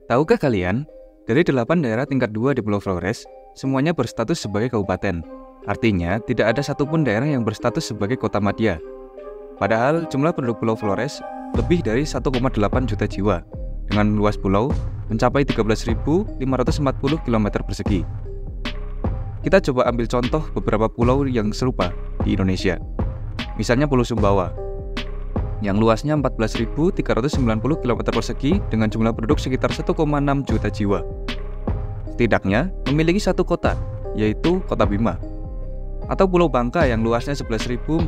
Tahukah kalian, dari 8 daerah tingkat 2 di Pulau Flores, semuanya berstatus sebagai kabupaten. Artinya, tidak ada satupun daerah yang berstatus sebagai kota madya. Padahal, jumlah penduduk Pulau Flores lebih dari 1,8 juta jiwa, dengan luas pulau mencapai 13.540 km persegi. Kita coba ambil contoh beberapa pulau yang serupa di Indonesia. Misalnya Pulau Sumbawa, yang luasnya 14.390 km persegi dengan jumlah penduduk sekitar 1,6 juta jiwa. Setidaknya memiliki satu kota, yaitu Kota Bima. Atau Pulau Bangka yang luasnya 11.410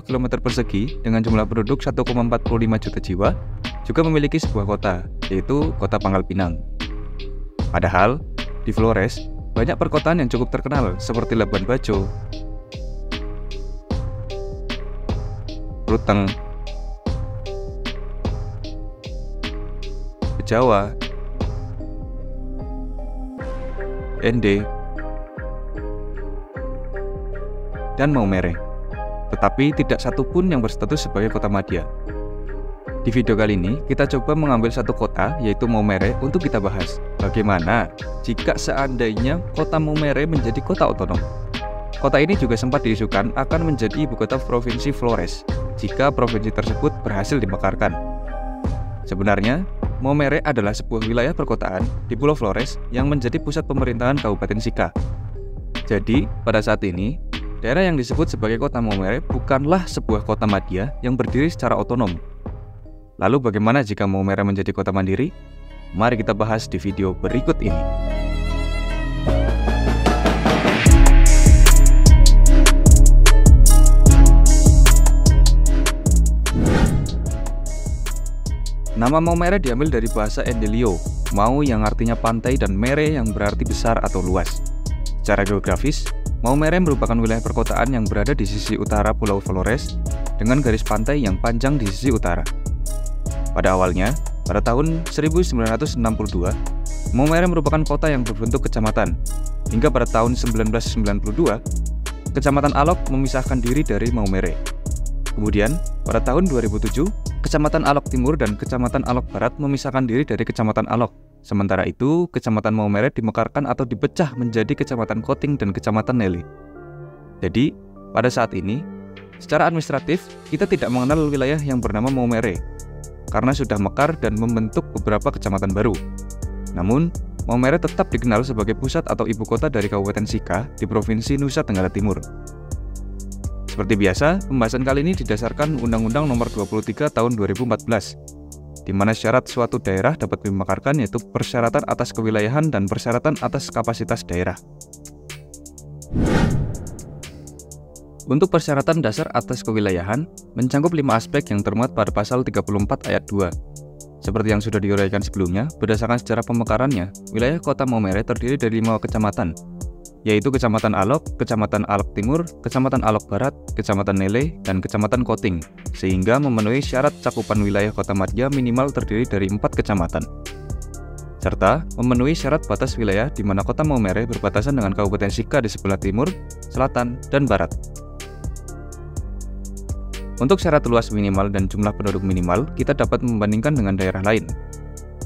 km persegi dengan jumlah penduduk 1,45 juta jiwa, juga memiliki sebuah kota, yaitu Kota Pangkal Pinang. Padahal, di Flores, banyak perkotaan yang cukup terkenal seperti Labuan Bajo, Ruteng, Jawa, Ende, dan Maumere. Tetapi tidak satupun yang berstatus sebagai kota madya. Di video kali ini, kita coba mengambil satu kota, yaitu Maumere, untuk kita bahas. Bagaimana jika seandainya kota Maumere menjadi kota otonom? Kota ini juga sempat diisukan akan menjadi ibu kota Provinsi Flores, jika provinsi tersebut berhasil dimekarkan. Sebenarnya, Maumere adalah sebuah wilayah perkotaan di Pulau Flores yang menjadi pusat pemerintahan Kabupaten Sika. Jadi, pada saat ini, daerah yang disebut sebagai kota Maumere bukanlah sebuah kota madya yang berdiri secara otonom. Lalu bagaimana jika Maumere menjadi kota mandiri? Mari kita bahas di video berikut ini. Nama Maumere diambil dari bahasa Endelio, mau yang artinya pantai dan mere yang berarti besar atau luas. Secara geografis, Maumere merupakan wilayah perkotaan yang berada di sisi utara Pulau Flores dengan garis pantai yang panjang di sisi utara. Pada awalnya, pada tahun 1962, Maumere merupakan kota yang berbentuk kecamatan. Hingga pada tahun 1992, Kecamatan Alok memisahkan diri dari Maumere. Kemudian, pada tahun 2007, Kecamatan Alok Timur dan Kecamatan Alok Barat memisahkan diri dari Kecamatan Alok. Sementara itu, Kecamatan Maumere dimekarkan atau dipecah menjadi Kecamatan Koting dan Kecamatan Nele. Jadi, pada saat ini, secara administratif, kita tidak mengenal wilayah yang bernama Maumere, karena sudah mekar dan membentuk beberapa kecamatan baru. Namun, Maumere tetap dikenal sebagai pusat atau ibu kota dari Kabupaten Sika di Provinsi Nusa Tenggara Timur. Seperti biasa, pembahasan kali ini didasarkan Undang-Undang Nomor 23 Tahun 2014, di mana syarat suatu daerah dapat dimekarkan yaitu persyaratan atas kewilayahan dan persyaratan atas kapasitas daerah. Untuk persyaratan dasar atas kewilayahan, mencangkup 5 aspek yang termuat pada pasal 34 ayat 2. Seperti yang sudah diuraikan sebelumnya, berdasarkan sejarah pemekarannya, wilayah kota Maumere terdiri dari 5 kecamatan, yaitu Kecamatan Alok, Kecamatan Alok Timur, Kecamatan Alok Barat, Kecamatan Nele, dan Kecamatan Koting, sehingga memenuhi syarat cakupan wilayah kota madya minimal terdiri dari 4 kecamatan, serta memenuhi syarat batas wilayah di mana kota Maumere berbatasan dengan Kabupaten Sika di sebelah timur, selatan, dan barat. Untuk syarat luas minimal dan jumlah penduduk minimal, kita dapat membandingkan dengan daerah lain.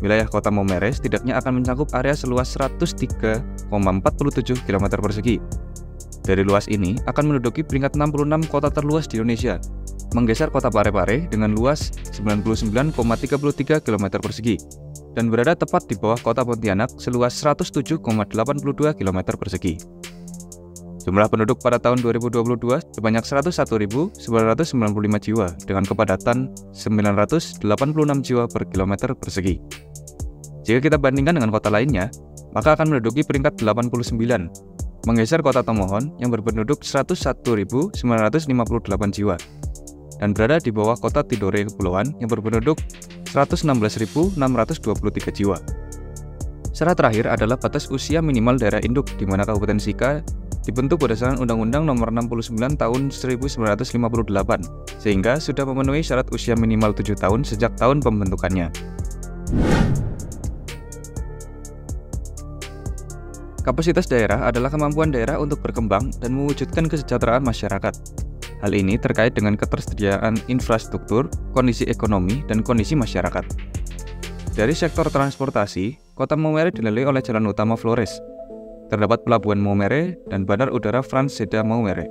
Wilayah kota Maumere setidaknya akan mencakup area seluas 103,47 km persegi. Dari luas ini akan menduduki peringkat 66 kota terluas di Indonesia, menggeser kota Parepare dengan luas 99,33 km persegi, dan berada tepat di bawah kota Pontianak seluas 107,82 km persegi. Jumlah penduduk pada tahun 2022 sebanyak 101.995 jiwa dengan kepadatan 986 jiwa per kilometer persegi. Jika kita bandingkan dengan kota lainnya, maka akan menduduki peringkat 89, menggeser kota Tomohon yang berpenduduk 101.958 jiwa, dan berada di bawah kota Tidore Kepulauan yang berpenduduk 116.623 jiwa. Syarat terakhir adalah batas usia minimal daerah induk, di mana Kabupaten Sika dibentuk berdasarkan Undang-Undang Nomor 69 Tahun 1958, sehingga sudah memenuhi syarat usia minimal 7 tahun sejak tahun pembentukannya. Kapasitas daerah adalah kemampuan daerah untuk berkembang dan mewujudkan kesejahteraan masyarakat. Hal ini terkait dengan ketersediaan infrastruktur, kondisi ekonomi, dan kondisi masyarakat. Dari sektor transportasi, kota Maumere dililit oleh jalan utama Flores. Terdapat pelabuhan Maumere dan bandar udara Frans Seda Maumere.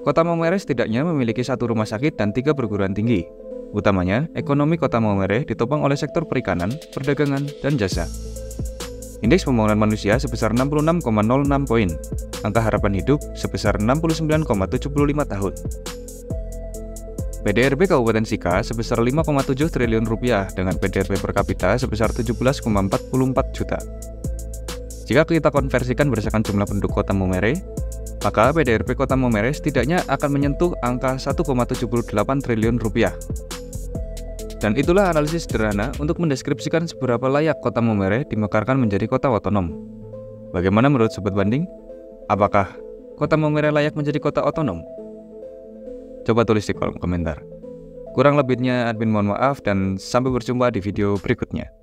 Kota Maumere setidaknya memiliki 1 rumah sakit dan 3 perguruan tinggi. Utamanya, ekonomi kota Maumere ditopang oleh sektor perikanan, perdagangan, dan jasa. Indeks pembangunan manusia sebesar 66,06 poin. Angka harapan hidup sebesar 69,75 tahun. PDRB Kabupaten Sika sebesar 5,7 triliun rupiah dengan PDRB per kapita sebesar 17,44 juta. Jika kita konversikan berdasarkan jumlah penduduk kota Maumere, maka PDRB kota Maumere setidaknya akan menyentuh angka 1,78 triliun rupiah. Dan itulah analisis sederhana untuk mendeskripsikan seberapa layak kota Maumere dimekarkan menjadi kota otonom. Bagaimana menurut Sobat Banding? Apakah kota Maumere layak menjadi kota otonom? Coba tulis di kolom komentar. Kurang lebihnya admin mohon maaf dan sampai berjumpa di video berikutnya.